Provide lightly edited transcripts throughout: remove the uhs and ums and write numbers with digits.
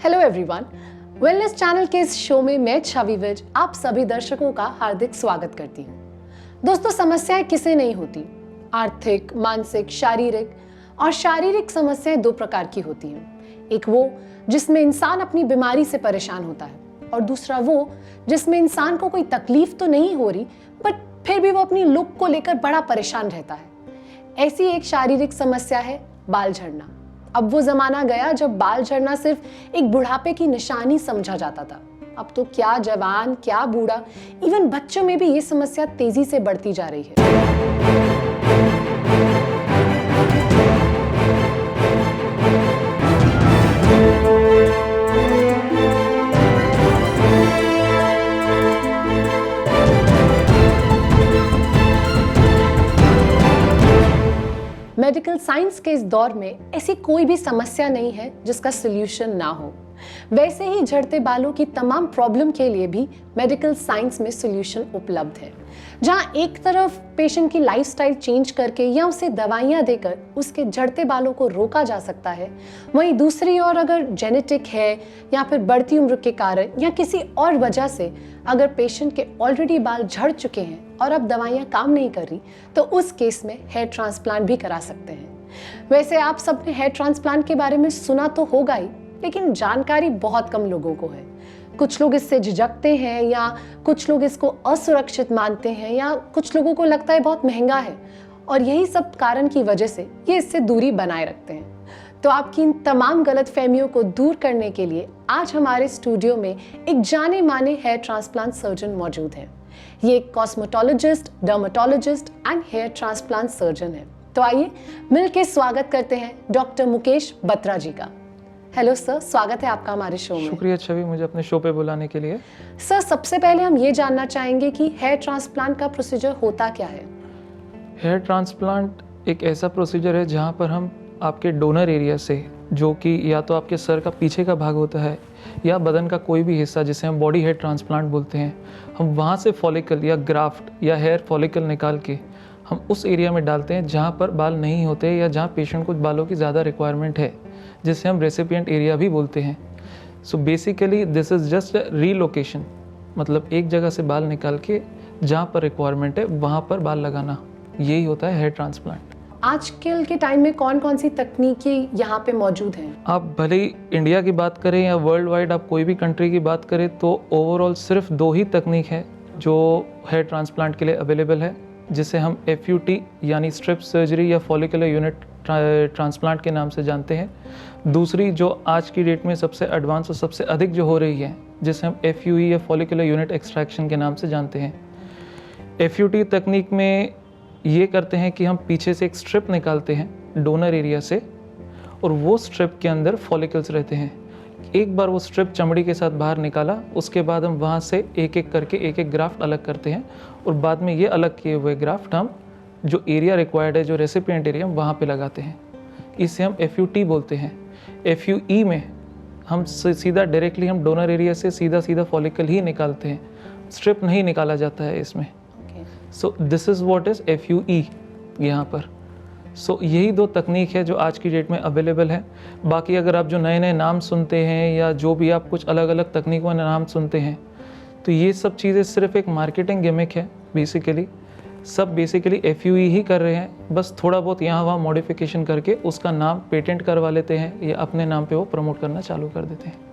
Hello everyone, wellness channel के इस show में मैं छवि विज आप सभी दर्शकों का हार्दिक स्वागत करती हूँ। दोस्तों, समस्याएं किसे नहीं होती। आर्थिक, मानसिक, शारीरिक और शारीरिक समस्याएं दो प्रकार की होती हैं। एक वो जिसमें इंसान अपनी बीमारी से परेशान होता है और दूसरा वो जिसमें इंसान को कोई तकलीफ तो नहीं हो रही बट फिर भी वो अपनी लुक को लेकर बड़ा परेशान रहता है। ऐसी एक शारीरिक समस्या है बाल झड़ना। अब वो जमाना गया जब बाल झड़ना सिर्फ एक बुढ़ापे की निशानी समझा जाता था। अब तो क्या जवान, क्या बूढ़ा, इवन बच्चों में भी ये समस्या तेजी से बढ़ती जा रही है। मेडिकल साइंस के इस दौर में ऐसी कोई भी समस्या नहीं है जिसका सॉल्यूशन ना हो। वैसे ही झड़ते बालों की तमाम प्रॉब्लम के लिए भी मेडिकल साइंस में सॉल्यूशन उपलब्ध है। जहां एक तरफ पेशेंट की लाइफस्टाइल चेंज करके या उसे दवाइयां देकर उसके झड़ते बालों को रोका जा सकता है, वहीं दूसरी ओर अगर जेनेटिक है या फिर बढ़ती उम्र के कारण या किसी और वजह से अगर पेशेंट के ऑलरेडी बाल झड़ चुके हैं और अब दवाइयां काम नहीं कर रही, तो उस केस में हेयर ट्रांसप्लांट भी करा सकते हैं। वैसे आप सबने हेयर ट्रांसप्लांट के बारे में सुना तो होगा ही, लेकिन जानकारी बहुत कम लोगों को है। कुछ लोग इससे झिझकते हैं या कुछ लोग इसको असुरक्षित मानते हैं या कुछ लोगों को लगता है बहुत महंगा है, और यही सब कारण की वजह से ये इससे दूरी बनाए रखते हैं। तो आपकी इन तमाम गलतफहमियों को दूर करने के लिए आज हमारे स्टूडियो में एक जाने माने हेयर ट्रांसप्लांट सर्जन मौजूद हैं। ये एक cosmetologist, dermatologist and hair transplant surgeon है। तो आइए मिलकर स्वागत करते हैं डॉक्टर मुकेश बत्रा जी का। हेलो सर, स्वागत है आपका हमारे शो में। शुक्रिया छवि, मुझे अपने शो पे बुलाने के लिए। सर, सबसे पहले हम ये जानना चाहेंगे कि हेयर ट्रांसप्लांट का प्रोसीजर होता क्या है। हेयर ट्रांसप्लांट एक ऐसा प्रोसीजर है जहाँ पर हम आपके डोनर एरिया से, जो कि या तो आपके सर का पीछे का भाग होता है या बदन का कोई भी हिस्सा जिसे हम बॉडी हेयर ट्रांसप्लांट बोलते हैं, हम वहाँ से फॉलिकल या ग्राफ्ट या हेयर फॉलिकल निकाल के हम उस एरिया में डालते हैं जहाँ पर बाल नहीं होते या जहाँ पेशेंट को बालों की ज़्यादा रिक्वायरमेंट है, जिसे हम रेसिपिएंट एरिया भी बोलते हैं। So basically this is just relocation, मतलब एक जगह से बाल निकाल के जहाँ पर रिक्वायरमेंट है वहाँ पर बाल लगाना, यही होता है हेयर ट्रांसप्लांट। आजकल के टाइम में कौन कौन सी तकनीकें यहाँ पे मौजूद हैं? आप भले ही इंडिया की बात करें या वर्ल्ड वाइड आप कोई भी कंट्री की बात करें, तो ओवरऑल सिर्फ दो ही तकनीक है जो हेयर ट्रांसप्लांट के लिए अवेलेबल है, जिसे हम FUT यानी स्ट्रिप सर्जरी या फॉलिकुलर यूनिट ट्रांसप्लांट के नाम से जानते हैं। दूसरी जो आज की डेट में सबसे एडवांस और सबसे अधिक जो हो रही है, जिसे हम FUE या फॉलिकुलर यूनिट एक्सट्रैक्शन के नाम से जानते हैं। FUT तकनीक में ये करते हैं कि हम पीछे से एक स्ट्रिप निकालते हैं डोनर एरिया से, और वो स्ट्रिप के अंदर फॉलिकल्स रहते हैं। एक बार वो स्ट्रिप चमड़ी के साथ बाहर निकाला, उसके बाद हम वहाँ से एक एक करके एक एक ग्राफ्ट अलग करते हैं, और बाद में ये अलग किए हुए ग्राफ्ट हम जो एरिया रिक्वायर्ड है, जो रेसिपिएंट एरिया, हम वहाँ पे लगाते हैं। इसे हम FUT बोलते हैं। FUE में हम सीधा डायरेक्टली हम डोनर एरिया से सीधा फॉलिकल ही निकालते हैं, स्ट्रिप नहीं निकाला जाता है इसमें। So this is what is FUE यहाँ पर। सो यही दो तकनीक है जो आज की डेट में अवेलेबल है। बाकी अगर आप जो नए नए नाम सुनते हैं या जो भी आप कुछ अलग अलग तकनीकों के नाम सुनते हैं, तो ये सब चीज़ें सिर्फ एक मार्केटिंग गिमिक है। बेसिकली सब बेसिकली FUE ही कर रहे हैं, बस थोड़ा बहुत यहाँ वहाँ मॉडिफिकेशन करके उसका नाम पेटेंट करवा लेते हैं या अपने नाम पे वो प्रमोट करना चालू कर देते हैं।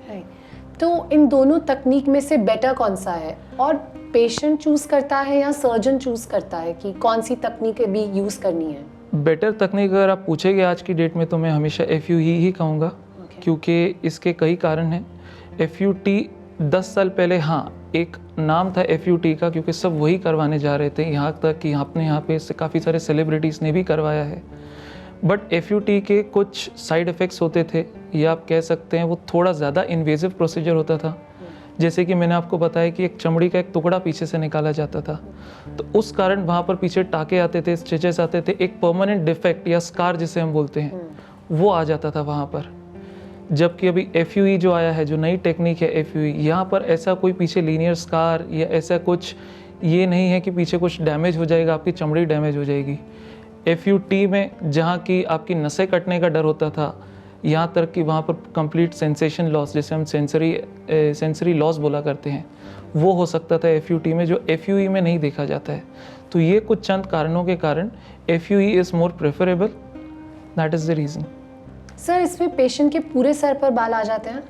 तो इन दोनों तकनीक में से बेटर कौन सा है, और पेशेंट चूज करता है या सर्जन चूज करता है कि कौन सी तकनीक भी यूज करनी है? बेटर तकनीक अगर आप पूछेंगे आज की डेट में, तो मैं हमेशा FUE ही कहूँगा, क्योंकि इसके कई कारण हैं। FUT 10 साल पहले हाँ एक नाम था FUT का, क्योंकि सब वही करवाने जा रहे थे, यहाँ तक कि अपने यहाँ पे काफ़ी सारे सेलिब्रिटीज़ ने भी करवाया है। बट FUT के कुछ साइड इफ़ेक्ट्स होते थे, या आप कह सकते हैं वो थोड़ा ज़्यादा इन्वेजिव प्रोसीजर होता था। जैसे कि मैंने आपको बताया कि एक चमड़ी का एक टुकड़ा पीछे से निकाला जाता था, तो उस कारण वहाँ पर पीछे टाके आते थे, स्टिचेस आते थे, एक परमानेंट डिफेक्ट या स्कार जिसे हम बोलते हैं वो आ जाता था वहाँ पर। जबकि अभी FUE जो आया है, जो नई टेक्निक है FUE, यहाँ पर ऐसा कोई पीछे लीनियर स्कार या ऐसा कुछ ये नहीं है कि पीछे कुछ डैमेज हो जाएगा, आपकी चमड़ी डैमेज हो जाएगी। FUT में जहाँ की आपकी नसें कटने का डर होता था यहाँ तक कि वहाँ पर कंप्लीट सेंसेशन लॉस, जैसे हम सेंसरी लॉस बोला करते हैं, वो हो सकता था FUT में, जो FUE में नहीं देखा जाता है। तो ये कुछ चंद कारणों के कारण FUE is more preferable, that is the reason. Sir इसमें पेशेंट के पूरे सर पर बाल आ जाते हैं?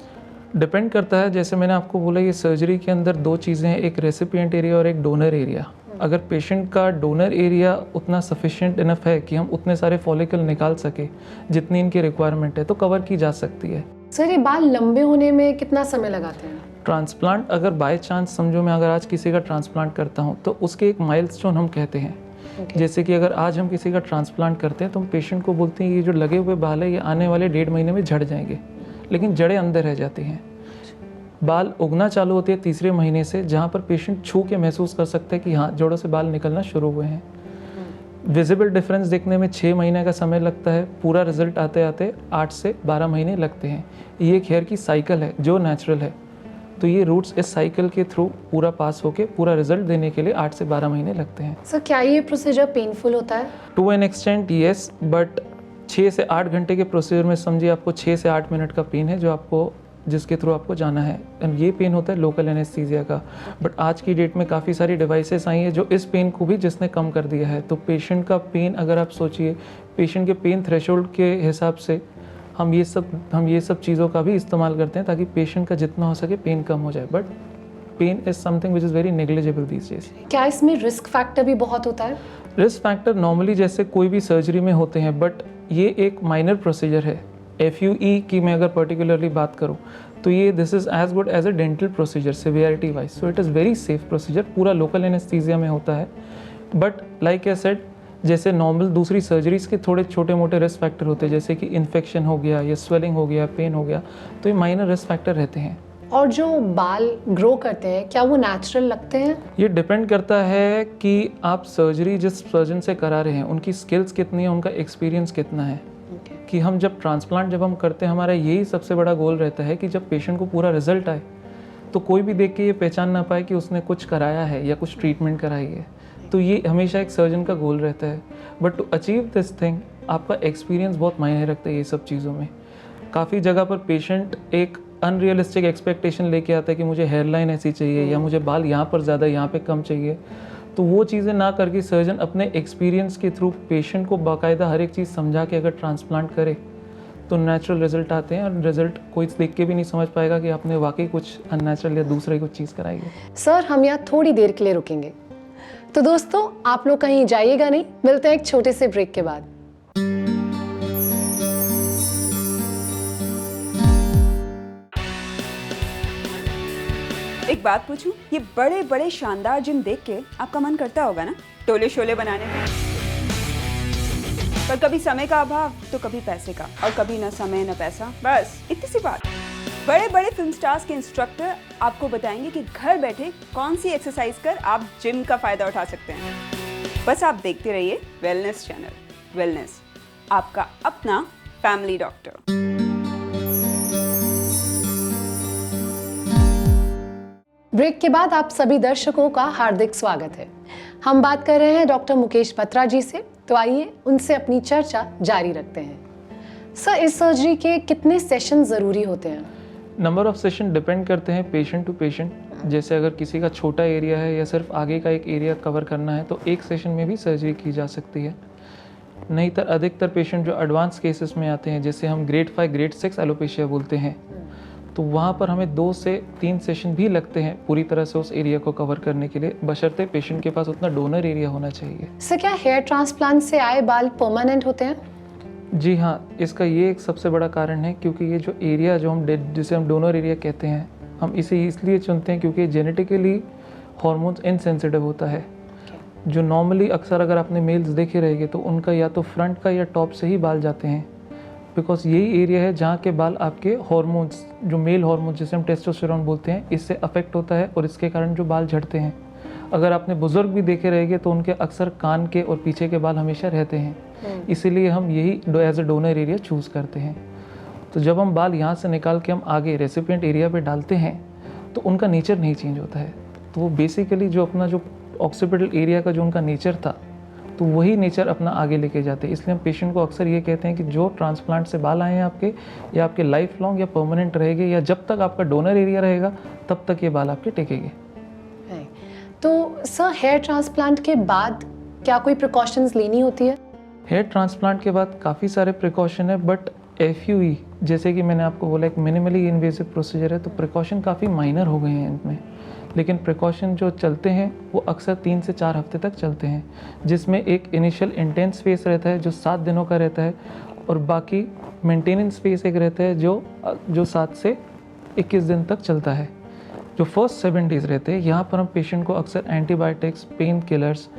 डिपेंड करता है, जैसे मैंने आपको बोला ये सर्जरी के अंदर दो चीज़ें हैं, एक रेसिपिएंट एरिया और एक डोनर एरिया। अगर पेशेंट का डोनर एरिया उतना सफिशिएंट इनफ है कि हम उतने सारे फॉलिकल निकाल सके जितनी इनकी रिक्वायरमेंट है, तो कवर की जा सकती है। सर ये बाल लंबे होने में कितना समय लगाते हैं? ट्रांसप्लांट अगर बाय चांस समझो मैं अगर आज किसी का ट्रांसप्लांट करता हूँ तो उसके एक माइलस्टोन हम कहते हैं। जैसे कि अगर आज हम किसी का ट्रांसप्लांट करते हैं तो हम पेशेंट को बोलते हैं ये जो लगे हुए बाल है ये आने वाले 1.5 महीने में झड़ जाएंगे, लेकिन जड़ें अंदर रह जाती हैं। बाल उगना चालू होती है तीसरे महीने से, जहाँ पर पेशेंट छू के महसूस कर सकता है कि हाँ जड़ों से बाल निकलना शुरू हुए हैं। विजिबल डिफरेंस देखने में 6 महीने का समय लगता है, पूरा रिजल्ट आते आते 8 से 12 महीने लगते हैं। ये एक हेयर की साइकिल है जो नेचुरल है, तो ये रूट्स इस साइकिल के थ्रू पूरा पास होके पूरा रिजल्ट देने के लिए 8 से 12 महीने लगते हैं। सर क्या ये प्रोसीजर पेनफुल होता है? To an extent yes, but 6 से 8 घंटे के प्रोसीजर में समझिए आपको 6 से 8 मिनट का पेन है जो आपको जिसके थ्रू आपको जाना है, एंड ये पेन होता है लोकल एनेस्थीसिया का। बट आज की डेट में काफ़ी सारी डिवाइसेस आई हैं जो इस पेन को भी जिसने कम कर दिया है। तो पेशेंट का पेन अगर आप सोचिए, पेशेंट के पेन थ्रेशोल्ड के हिसाब से हम ये सब चीज़ों का भी इस्तेमाल करते हैं ताकि पेशेंट का जितना हो सके पेन कम हो जाए। But pain is something which is very negligible these days. क्या इसमें रिस्क फैक्टर भी बहुत होता है? रिस्क फैक्टर नॉर्मली जैसे कोई भी सर्जरी में होते हैं, बट ये एक माइनर प्रोसीजर है। FUE की मैं अगर पर्टिकुलरली बात करूँ तो ये this is as good as a dental procedure severity wise, so it is very safe procedure, पूरा लोकल एनेस्थीसिया में होता है। बट लाइक आई सेड, जैसे नॉर्मल दूसरी सर्जरीज़ के थोड़े छोटे मोटे रिस्क फैक्टर होते हैं, जैसे कि इन्फेक्शन हो गया या स्वेलिंग हो गया, पेन हो गया, तो ये माइनर रिस्क फैक्टर रहते हैं। और जो बाल ग्रो करते हैं क्या वो नेचुरल लगते हैं? ये डिपेंड करता है कि आप सर्जरी जिस सर्जन से करा रहे हैं उनकी स्किल्स कितनी है, उनका एक्सपीरियंस कितना है। कि हम जब ट्रांसप्लांट जब हम करते हैं, हमारा यही सबसे बड़ा गोल रहता है कि जब पेशेंट को पूरा रिजल्ट आए तो कोई भी देख के ये पहचान ना पाए कि उसने कुछ कराया है या कुछ ट्रीटमेंट कराई है। तो ये हमेशा एक सर्जन का गोल रहता है। But to achieve this thing आपका एक्सपीरियंस बहुत मायने रखता है ये सब चीज़ों में। काफ़ी जगह पर पेशेंट एक अनरियलिस्टिक एक्सपेक्टेशन लेके आता है कि मुझे हेयरलाइन ऐसी चाहिए या मुझे बाल यहाँ पर ज़्यादा यहाँ पे कम चाहिए। तो वो चीज़ें ना करके सर्जन अपने एक्सपीरियंस के थ्रू पेशेंट को बाकायदा हर एक चीज़ समझा के अगर ट्रांसप्लांट करे तो नेचुरल रिजल्ट आते हैं, और रिजल्ट कोई देख के भी नहीं समझ पाएगा कि आपने वाकई कुछ अननेचुरल या दूसरी कुछ चीज़ कराई है। सर हम यहाँ थोड़ी देर के लिए रुकेंगे, तो दोस्तों आप लोग कहीं जाइएगा नहीं, मिलते हैं एक छोटे से ब्रेक के बाद। एक बात पूछूं, ये बड़े बड़े शानदार जिम देख के आपका मन करता होगा ना टोले शोले बनाने का, पर कभी समय का अभाव तो कभी पैसे का, और कभी ना समय ना पैसा, बस इतनी सी बात। बड़े बड़े फिल्म स्टार्स के इंस्ट्रक्टर आपको बताएंगे कि घर बैठे कौन सी एक्सरसाइज कर आप जिम का फायदा उठा सकते हैं। बस आप देखते रहिए वेलनेस चैनल। वेलनेस, आपका अपना फैमिली डॉक्टर। ब्रेक के बाद आप सभी दर्शकों का हार्दिक स्वागत है। हम बात कर रहे हैं डॉक्टर मुकेश बत्रा जी से, तो आइए उनसे अपनी चर्चा जारी रखते हैं। सर इस सर्जरी के कितने सेशन ज़रूरी होते हैं? नंबर ऑफ सेशन डिपेंड करते हैं पेशेंट टू पेशेंट। जैसे अगर किसी का छोटा एरिया है या सिर्फ आगे का एक एरिया कवर करना है तो एक सेशन में भी सर्जरी की जा सकती है। नहीं तो अधिकतर पेशेंट जो एडवांस केसेस में आते हैं, जैसे हम ग्रेड 5 ग्रेड 6 एलोपेशिया बोलते हैं, तो वहाँ पर हमें 2 से 3 सेशन भी लगते हैं पूरी तरह से उस एरिया को कवर करने के लिए, बशर्ते पेशेंट के पास उतना डोनर एरिया होना चाहिए। सर क्या हेयर ट्रांसप्लांट से आए बाल परमानेंट होते हैं? जी हाँ, इसका ये एक सबसे बड़ा कारण है, क्योंकि ये जो एरिया जिसे हम डोनर एरिया कहते हैं, हम इसे इसलिए चुनते हैं क्योंकि जेनेटिकली हार्मोन्स इनसेंसिटिव होता है। जो नॉर्मली अक्सर अगर आपने मेल्स देखे रहेंगे तो उनका या तो फ्रंट का या टॉप से ही बाल जाते हैं, बिकॉज यही एरिया है जहाँ के बाल आपके हार्मोन्स, जो मेल हार्मोन्स जिसे हम टेस्टोस्टेरोन बोलते हैं, इससे अफेक्ट होता है और इसके कारण जो बाल झड़ते हैं। अगर आपने बुजुर्ग भी देखे रहेंगे तो उनके अक्सर कान के और पीछे के बाल हमेशा रहते हैं, इसीलिए हम यही as a donor area choose करते हैं। तो जब हम बाल यहाँ से निकाल के हम आगे रेसिपिएंट एरिया पे डालते हैं तो उनका नेचर नहीं चेंज होता है। तो वो बेसिकली जो अपना जो ऑक्सीपिटल एरिया का जो उनका नेचर था तो वही नेचर अपना आगे लेके जाते हैं। इसलिए हम पेशेंट को अक्सर ये कहते हैं कि जो ट्रांसप्लांट से बाल आए हैं आपके, या आपके लाइफ लॉन्ग या परमानेंट रहेंगे, या जब तक आपका डोनर एरिया रहेगा तब तक ये बाल आपके टेकेंगे। तो सर, हेयर ट्रांसप्लांट के बाद क्या कोई प्रिकॉशंस लेनी होती है? हेयर ट्रांसप्लांट के बाद काफ़ी सारे प्रिकॉशन है, बट FUE जैसे कि मैंने आपको बोला एक मिनिमली इन्वेसिव प्रोसीजर है, तो प्रिकॉशन काफ़ी माइनर हो गए हैं इनमें। लेकिन प्रिकॉशन जो चलते हैं वो अक्सर 3 से 4 हफ्ते तक चलते हैं, जिसमें एक इनिशियल इंटेंस फेस रहता है जो 7 दिनों का रहता है, और बाकी मेंटेनेंस फेस एक रहता है जो 7 से 21 दिन तक चलता है। जो फर्स्ट 7 डेज़ रहते हैं, यहाँ पर हम पेशेंट को अक्सर एंटीबायोटिक्स, पेन किलर्स,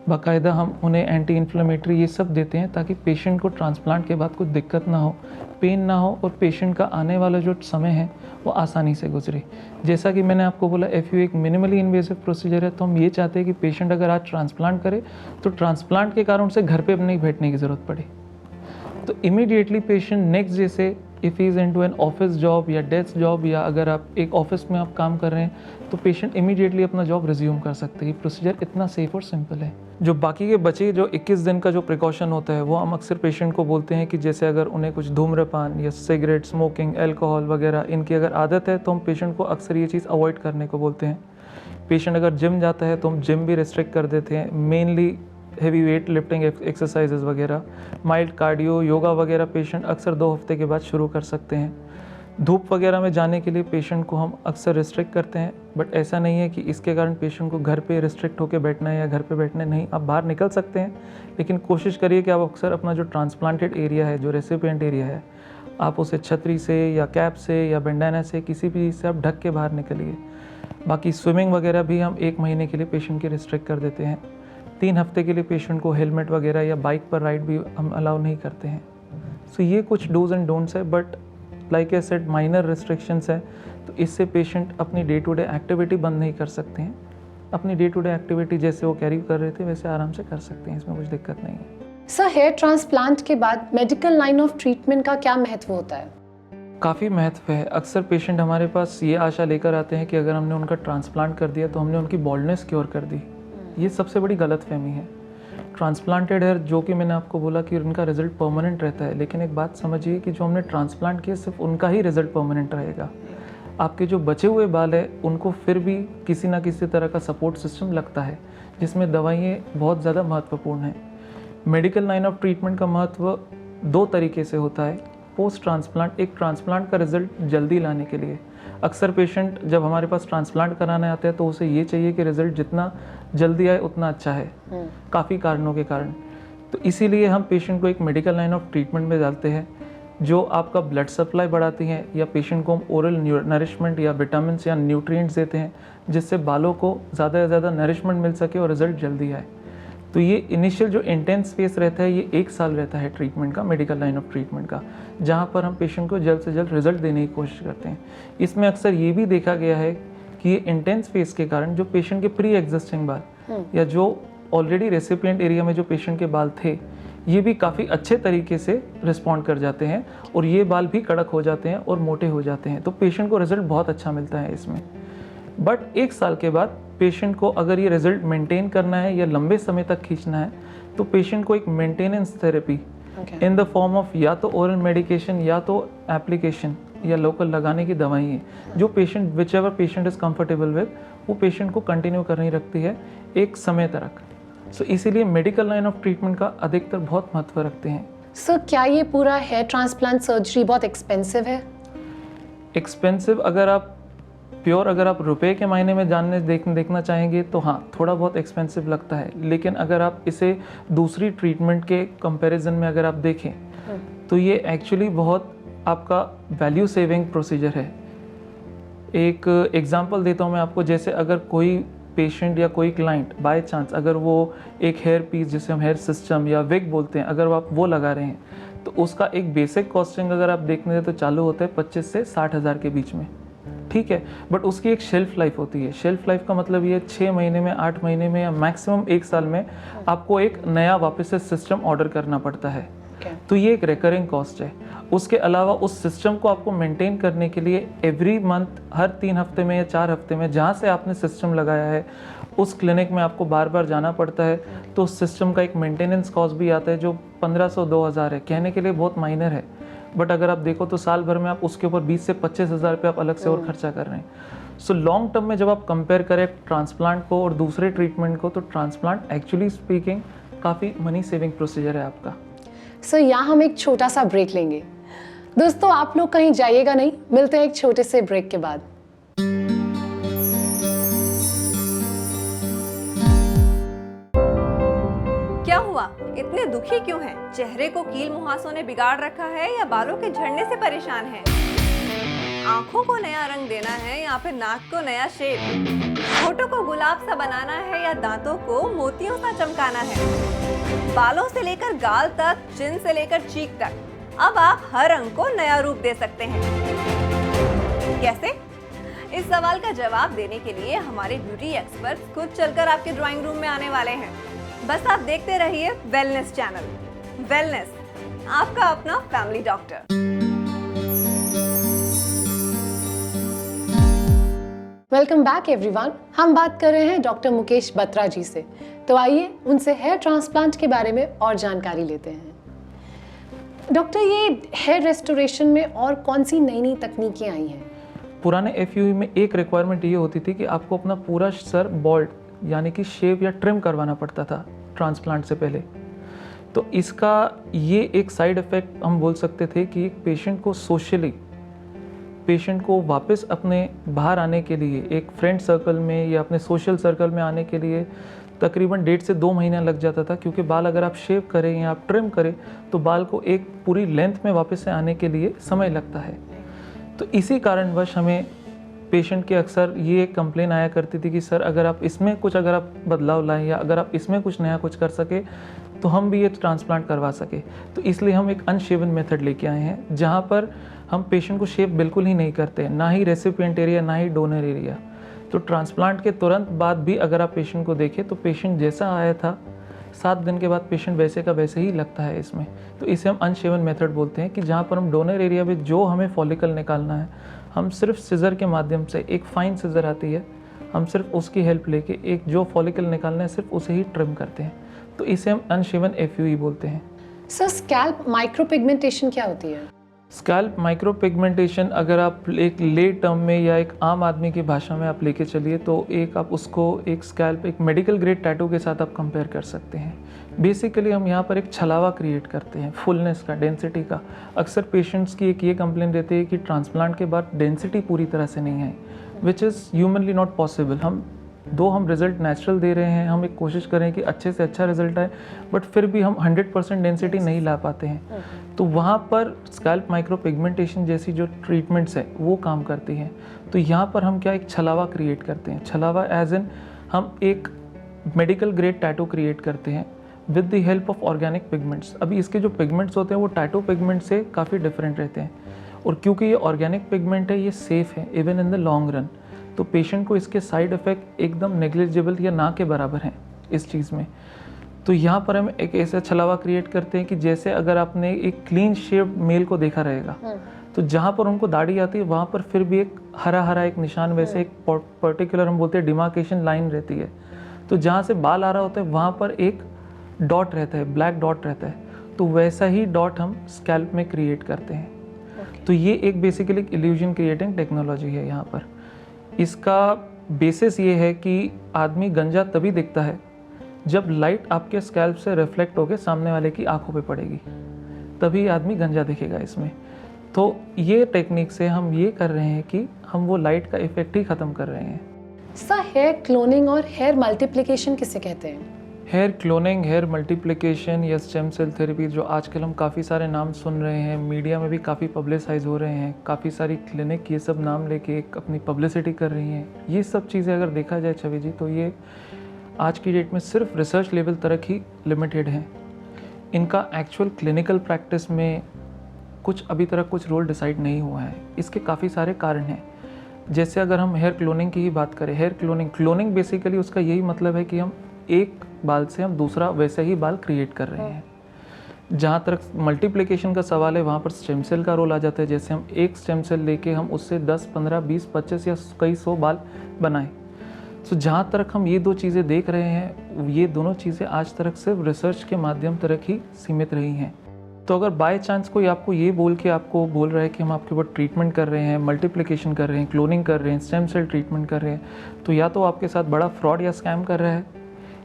बाकायदा हम उन्हें एंटी इन्फ्लेमेटरी ये सब देते हैं, ताकि पेशेंट को ट्रांसप्लांट के बाद कुछ दिक्कत ना हो, पेन ना हो, और पेशेंट का आने वाला जो समय है वो आसानी से गुजरे। जैसा कि मैंने आपको बोला, FUE एक मिनिमली इन्वेसिव प्रोसीजर है, तो हम ये चाहते हैं कि पेशेंट अगर आज ट्रांसप्लांट करे तो ट्रांसप्लांट के कारण से घर पे नहीं बैठने की ज़रूरत पड़े। तो इमीडिएटली पेशेंट नेक्स्ट, जैसे if is into an office job या डेस्क जॉब, या अगर आप एक ऑफिस में आप काम कर रहे हैं, तो पेशेंट इमीडिएटली अपना जॉब रिज्यूम कर सकते हैं। प्रोसीजर इतना सेफ और सिंपल है। जो बाकी के बचे जो 21 दिन का जो प्रिकॉशन होता है, वो हम अक्सर पेशेंट को बोलते हैं कि जैसे अगर उन्हें कुछ धूम्रपान या सिगरेट, स्मोकिंग, अल्कोहल वगैरह इनकी अगर आदत है, तो हम पेशेंट को अक्सर ये चीज़ अवॉइड करने को बोलते हैं। पेशेंट अगर जिम जाता है तो हम जिम भी रिस्ट्रिक्ट कर देते हैं, mainly heavy weight lifting exercises वगैरह। माइल्ड कार्डियो, योगा वगैरह पेशेंट अक्सर 2 हफ्ते के बाद शुरू कर सकते हैं। धूप वगैरह में जाने के लिए पेशेंट को हम अक्सर रिस्ट्रिक्ट करते हैं, बट ऐसा नहीं है कि इसके कारण पेशेंट को घर पे रिस्ट्रिक्ट होकर बैठना है या घर पे बैठना नहीं। आप बाहर निकल सकते हैं, लेकिन कोशिश करिए कि आप अक्सर अपना जो ट्रांसप्लांटेड एरिया है, जो रेसिपिएंट एरिया है, आप उसे छतरी से या कैप से या बैंडाना से, किसी भी चीज़ से आप ढक के बाहर निकलिए। बाकी स्विमिंग वगैरह भी हम 1 महीने के लिए पेशेंट की रिस्ट्रिक्ट कर देते हैं। 3 हफ्ते के लिए पेशेंट को हेलमेट वगैरह या बाइक पर राइड भी हम अलाउ नहीं करते हैं। सो ये कुछ डूज एंड डोंट्स है, but like I said minor restrictions है, तो इससे पेशेंट अपनी डे टू डे एक्टिविटी बंद नहीं कर सकते हैं। अपनी डे टू डे एक्टिविटी जैसे वो कैरी कर रहे थे वैसे आराम से कर सकते हैं, इसमें कुछ दिक्कत नहीं है। सर, हेयर ट्रांसप्लांट के बाद मेडिकल लाइन ऑफ ट्रीटमेंट का क्या महत्व होता है? काफ़ी महत्व है। अक्सर पेशेंट हमारे पास ये आशा लेकर आते हैं कि अगर हमने उनका ट्रांसप्लांट कर दिया तो हमने उनकी बॉल्डनेस क्योर कर दी। ये सबसे बड़ी गलतफहमी है। ट्रांसप्लांटेड हेयर, जो कि मैंने आपको बोला कि उनका रिजल्ट परमानेंट रहता है, लेकिन एक बात समझिए कि जो हमने ट्रांसप्लांट किया सिर्फ उनका ही रिजल्ट परमानेंट रहेगा। आपके जो बचे हुए बाल है उनको फिर भी किसी ना किसी तरह का सपोर्ट सिस्टम लगता है, जिसमें दवाइयाँ बहुत ज़्यादा महत्वपूर्ण हैं। मेडिकल लाइन ऑफ ट्रीटमेंट का महत्व 2 तरीके से होता है। पोस्ट ट्रांसप्लांट, एक ट्रांसप्लांट का रिजल्ट जल्दी लाने के लिए। अक्सर पेशेंट जब हमारे पास ट्रांसप्लांट कराने आते हैं तो उसे ये चाहिए कि रिजल्ट जितना जल्दी आए उतना अच्छा है, काफ़ी कारणों के कारण। तो इसीलिए हम पेशेंट को एक मेडिकल लाइन ऑफ ट्रीटमेंट में डालते हैं, जो आपका ब्लड सप्लाई बढ़ाती हैं, या पेशेंट को हम ओरल नरिशमेंट या विटामिन या न्यूट्रिएंट्स देते हैं, जिससे बालों को ज़्यादा से ज़्यादा नरिशमेंट मिल सके और रिजल्ट जल्दी आए। तो ये इनिशियल जो इंटेंस फेस रहता है, ये 1 साल रहता है ट्रीटमेंट का, मेडिकल लाइन ऑफ ट्रीटमेंट का, जहाँ पर हम पेशेंट को जल्द से जल्द रिजल्ट देने की कोशिश करते हैं। इसमें अक्सर ये भी देखा गया है कि ये इंटेंस फेस के कारण जो पेशेंट के प्री एग्जिस्टिंग बाल या जो ऑलरेडी रेसिपिएंट एरिया में जो पेशेंट के बाल थे, ये भी काफ़ी अच्छे तरीके से रिस्पॉन्ड कर जाते हैं, और ये बाल भी कड़क हो जाते हैं और मोटे हो जाते हैं। तो पेशेंट को रिजल्ट बहुत अच्छा मिलता है इसमें। बट 1 साल के बाद पेशेंट को अगर ये रिजल्ट मेंटेन करना है या लंबे समय तक खींचना है, तो पेशेंट को एक maintenance therapy in the form of या तो ओरल मेडिकेशन या तो एप्लीकेशन या लोकल लगाने की दवाई, जो patient which ever patient is comfortable with, वो पेशेंट को कंटिन्यू करनी रखती है एक समय तक। सो इसीलिए मेडिकल लाइन ऑफ ट्रीटमेंट का अधिकतर बहुत महत्व रखते हैं। सर, क्या ये पूरा हेयर ट्रांसप्लांट सर्जरी बहुत एक्सपेंसिव है? एक्सपेंसिव अगर आप रुपए के मायने में देखना चाहेंगे तो हाँ, थोड़ा बहुत एक्सपेंसिव लगता है। लेकिन अगर आप इसे दूसरी ट्रीटमेंट के कंपैरिजन में अगर आप देखें तो ये एक्चुअली बहुत आपका वैल्यू सेविंग प्रोसीजर है। एक एग्जांपल देता हूँ मैं आपको। जैसे अगर कोई पेशेंट या कोई क्लाइंट बाय चांस अगर वो एक हेयर पीस, जिसे हम हेयर सिस्टम या विग बोलते हैं, अगर आप वो लगा रहे हैं, तो उसका एक बेसिक कॉस्टिंग अगर आप देखने दें तो चालू होता है 25 से 60 हज़ार के बीच में, ठीक है। बट उसकी एक शेल्फ लाइफ होती है। शेल्फ लाइफ का मतलब ये 6 महीने में, 8 महीने में या मैक्सिमम 1 साल में आपको एक नया वापस से सिस्टम ऑर्डर करना पड़ता है। तो ये एक रिकरिंग कॉस्ट है। उसके अलावा उस सिस्टम को आपको मेंटेन करने के लिए एवरी मंथ, हर 3 हफ्ते में या 4 हफ्ते में जहाँ से आपने सिस्टम लगाया है उस क्लिनिक में आपको बार बार जाना पड़ता है। तो उस सिस्टम का एक मेंटेनेंस कॉस्ट भी आता है जो 1500-2000 है। कहने के लिए बहुत माइनर है, बट अगर आप देखो तो साल भर में आप उसके ऊपर 20 से 25 हज़ार रुपये आप अलग से और खर्चा कर रहे हैं। सो लॉन्ग टर्म में जब आप कंपेयर करें ट्रांसप्लांट को और दूसरे ट्रीटमेंट को, तो ट्रांसप्लांट एक्चुअली स्पीकिंग काफ़ी मनी सेविंग प्रोसीजर है आपका। सो यहाँ हम एक छोटा सा ब्रेक लेंगे। दोस्तों आप लोग कहीं जाइएगा नहीं, मिलते हैं एक छोटे से ब्रेक के बाद। क्या हुआ, इतने दुखी क्यों हैं? चेहरे को कील मुहासों ने बिगाड़ रखा है या बालों के झड़ने से परेशान हैं? आंखों को नया रंग देना है या फिर नाक को नया शेप? होठों को गुलाब सा बनाना है या दांतों को मोतियों सा चमकाना है? बालों से लेकर गाल तक, चिन से लेकर चीक तक, अब आप हर अंग को नया रूप दे सकते हैं। कैसे? इस सवाल का जवाब देने के लिए हमारे ब्यूटी एक्सपर्ट खुद चलकर आपके ड्राइंग रूम में आने वाले हैं। बस आप देखते रहिए वेलनेस चैनल। वेलनेस, आपका अपना family doctor. Welcome back everyone. हम बात कर रहे हैं डॉक्टर मुकेश बत्रा जी से। तो आइए उनसे हेयर ट्रांसप्लांट के बारे में और जानकारी लेते हैं। डॉक्टर, ये हेयर रेस्टोरेशन में और कौन सी नई नई तकनीकें आई हैं? पुराने FUE में एक रिक्वायरमेंट ये होती थी कि आपको अपना पूरा सर बॉल्ड यानी कि शेव या ट्रिम करवाना पड़ता था ट्रांसप्लांट से पहले। तो इसका ये एक साइड इफ़ेक्ट हम बोल सकते थे कि एक पेशेंट को सोशली, पेशेंट को वापस अपने बाहर आने के लिए, एक फ्रेंड सर्कल में या अपने सोशल सर्कल में आने के लिए तकरीबन 1.5 से 2 महीना लग जाता था, क्योंकि बाल अगर आप शेव करें या आप ट्रिम करें तो बाल को एक पूरी लेंथ में वापस से आने के लिए समय लगता है। तो इसी कारणवश हमें पेशेंट के अक्सर ये एक कंप्लेन आया करती थी कि सर अगर आप इसमें कुछ अगर आप बदलाव लाएं या अगर आप इसमें कुछ नया कुछ कर सके तो हम भी ये ट्रांसप्लांट करवा सके। तो इसलिए हम एक अनशेवन मेथड लेके आए हैं जहाँ पर हम पेशेंट को शेव बिल्कुल ही नहीं करते, ना ही रेसिपिएंट एरिया ना ही डोनर एरिया। तो ट्रांसप्लांट के तुरंत बाद भी अगर आप पेशेंट को देखें तो पेशेंट जैसा आया था 7 दिन के बाद पेशेंट वैसे का वैसे ही लगता है इसमें। तो इसे हम अनशेवन मेथड बोलते हैं कि जहाँ पर हम डोनर एरिया में जो हमें फॉलिकल निकालना है हम सिर्फ सिज़र के माध्यम से, एक फाइन सिज़र आती है, हम सिर्फ उसकी हेल्प लेके एक जो फॉलिकल निकालना है सिर्फ उसे ही ट्रिम करते हैं। तो इसे हम अनशेवन FUE बोलते हैं। सर, स्कैल्प माइक्रोपिगमेंटेशन क्या होती है? स्कैल्प माइक्रोपिगमेंटेशन अगर आप एक ले टर्म में या एक आम आदमी की भाषा में आप लेके चलिए तो एक आप उसको एक स्कैल्प, एक मेडिकल ग्रेड टैटू के साथ आप कंपेयर कर सकते हैं। बेसिकली हम यहाँ पर एक छलावा क्रिएट करते हैं, फुलनेस का, डेंसिटी का। अक्सर पेशेंट्स की एक ये कंप्लेन रहती है कि ट्रांसप्लांट के बाद डेंसिटी पूरी तरह से नहीं आई, which is humanly not possible. हम रिजल्ट नेचुरल दे रहे हैं, हम एक कोशिश करें कि अच्छे से अच्छा रिजल्ट आए, बट फिर भी हम 100% डेंसिटी नहीं ला पाते हैं। तो वहाँ पर स्कैल्प माइक्रोपिगमेंटेशन जैसी जो ट्रीटमेंट्स है वो काम करती हैं। तो यहाँ पर हम क्या एक छलावा क्रिएट करते हैं। छलावा एज इन हम एक मेडिकल ग्रेड टैटू क्रिएट करते हैं with the help of organic pigments. अभी इसके जो पिगमेंट्स होते हैं वो टैटू पिगमेंट से काफ़ी डिफरेंट रहते हैं, और क्योंकि ये ऑर्गेनिक पिगमेंट है ये सेफ़ है even in the long run. तो पेशेंट को इसके साइड इफ़ेक्ट एकदम नेग्लिजिबल या ना के बराबर हैं इस चीज़ में। तो यहाँ पर हम एक ऐसा छलावा क्रिएट करते हैं कि जैसे अगर आपने एक क्लीन शेव मेल को देखा रहेगा तो जहाँ पर उनको दाढ़ी आती है वहाँ पर फिर भी एक हरा हरा एक निशान, वैसे एक पर्टिकुलर हम बोलते हैं डिमार्केशन लाइन रहती है। तो जहाँ से बाल आ रहा होता है वहाँ पर एक डॉट रहता है, ब्लैक डॉट रहता है। तो वैसा ही डॉट हम स्कैल्प में क्रिएट करते हैं। तो ये एक बेसिकली इल्यूजन क्रिएटिंग टेक्नोलॉजी है यहाँ पर। इसका बेसिस ये है कि आदमी गंजा तभी दिखता है जब लाइट आपके स्कैल्प से रिफ्लेक्ट होकर सामने वाले की आंखों पे पड़ेगी, तभी आदमी गंजा दिखेगा इसमें। तो ये टेक्निक से हम ये कर रहे हैं कि हम वो लाइट का इफेक्ट ही ख़त्म कर रहे हैं। सर, हेयर क्लोनिंग और हेयर मल्टीप्लिकेशन किसे कहते हैं? हेयर क्लोनिंग, हेयर मल्टीप्लिकेशन या स्टेम सेल थेरेपी, जो आजकल हम काफ़ी सारे नाम सुन रहे हैं, मीडिया में भी काफ़ी पब्लिसाइज हो रहे हैं, काफ़ी सारी क्लिनिक ये सब नाम लेके एक अपनी पब्लिसिटी कर रही हैं। ये सब चीज़ें अगर देखा जाए छवि जी तो ये आज की डेट में सिर्फ रिसर्च लेवल तक ही लिमिटेड हैं। इनका एक्चुअल क्लिनिकल प्रैक्टिस में कुछ अभी तक कुछ रोल डिसाइड नहीं हुआ है। इसके काफ़ी सारे कारण हैं। जैसे अगर हम हेयर क्लोनिंग की ही बात करें, हेयर क्लोनिंग बेसिकली उसका यही मतलब है कि हम एक बाल से हम दूसरा वैसे ही बाल क्रिएट कर रहे हैं। जहाँ तक मल्टीप्लिकेशन का सवाल है वहाँ पर स्टेम सेल का रोल आ जाता है। जैसे हम एक स्टेम सेल लेके हम उससे 10, 15, 20, 25 या कई 100 बाल बनाएं। तो जहाँ तक हम ये दो चीज़ें देख रहे हैं, ये दोनों चीज़ें आज तक सिर्फ रिसर्च के माध्यम तक ही सीमित रही हैं। तो अगर बाय चांस कोई आपको ये बोल के आपको बोल रहा है कि हम आपके ऊपर ट्रीटमेंट कर रहे हैं, मल्टीप्लिकेशन कर रहे हैं, क्लोनिंग कर रहे हैं, स्टेम सेल ट्रीटमेंट कर रहे हैं, तो या तो आपके साथ बड़ा फ्रॉड या स्कैम कर रहा है,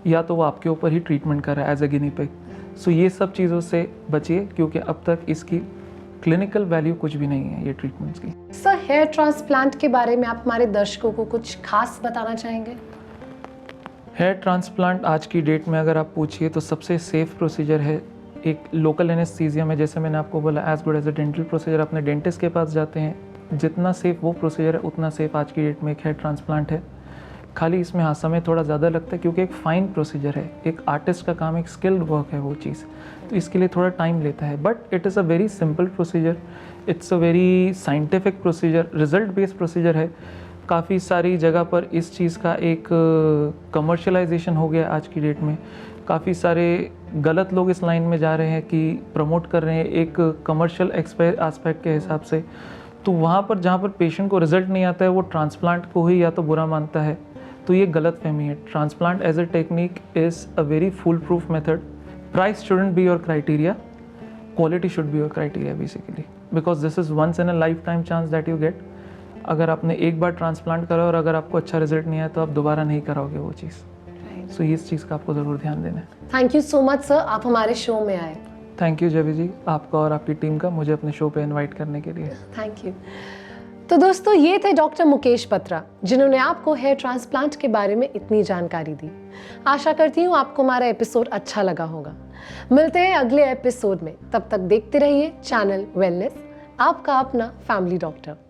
या तो वो आपके ऊपर ही ट्रीटमेंट कर रहा है एज ए गिनी पिग। सो ये सब चीज़ों से बचिए, क्योंकि अब तक इसकी क्लिनिकल वैल्यू कुछ भी नहीं है ये ट्रीटमेंट्स की। सर, हेयर ट्रांसप्लांट के बारे में आप हमारे दर्शकों को कुछ खास बताना चाहेंगे? हेयर ट्रांसप्लांट आज की डेट में अगर आप पूछिए तो सबसे सेफ प्रोसीजर है। एक लोकल एनेस्थीसिया में, जैसे मैंने आपको बोला, as good as a dental procedure, अपने डेंटिस्ट के पास जाते हैं, जितना सेफ वो प्रोसीजर है उतना सेफ आज की डेट में एक हेयर ट्रांसप्लांट है। खाली इसमें हाँ समय थोड़ा ज़्यादा लगता है, क्योंकि एक फ़ाइन प्रोसीजर है, एक आर्टिस्ट का काम, एक स्किल्ड वर्क है वो चीज़, तो इसके लिए थोड़ा टाइम लेता है। But it is a very simple procedure, it's a very scientific procedure, result based procedure है। काफ़ी सारी जगह पर इस चीज़ का एक कमर्शलाइजेशन हो गया आज की डेट में। काफ़ी सारे गलत लोग इस लाइन में जा रहे हैं कि प्रमोट कर रहे हैं एक कमर्शियल एस्पेक्ट के हिसाब से। तो वहाँ पर जहाँ पर पेशेंट को रिजल्ट नहीं आता है, वो ट्रांसप्लांट को ही या तो बुरा मानता है, तो ये गलत फहमी है। Transplant as a technique is a very foolproof method. Price shouldn't be your criteria, quality should be your criteria basically, because this is once in a lifetime chance that you get. अगर आपने एक बार transplant करा और अगर आपको अच्छा result नहीं आया तो आप दोबारा नहीं कराओगे वो चीज़। सो इस चीज़ का आपको ज़रूर ध्यान देना है। Thank you so much sir, आप हमारे शो में आए। थैंक यू जवी जी, आपका और आपकी टीम का मुझे अपने शो पे इनवाइट करने के लिए। Thank you. तो दोस्तों, ये थे डॉक्टर मुकेश बत्रा, जिन्होंने आपको हेयर ट्रांसप्लांट के बारे में इतनी जानकारी दी। आशा करती हूँ आपको हमारा एपिसोड अच्छा लगा होगा। मिलते हैं अगले एपिसोड में, तब तक देखते रहिए चैनल वेलनेस, आपका अपना फैमिली डॉक्टर।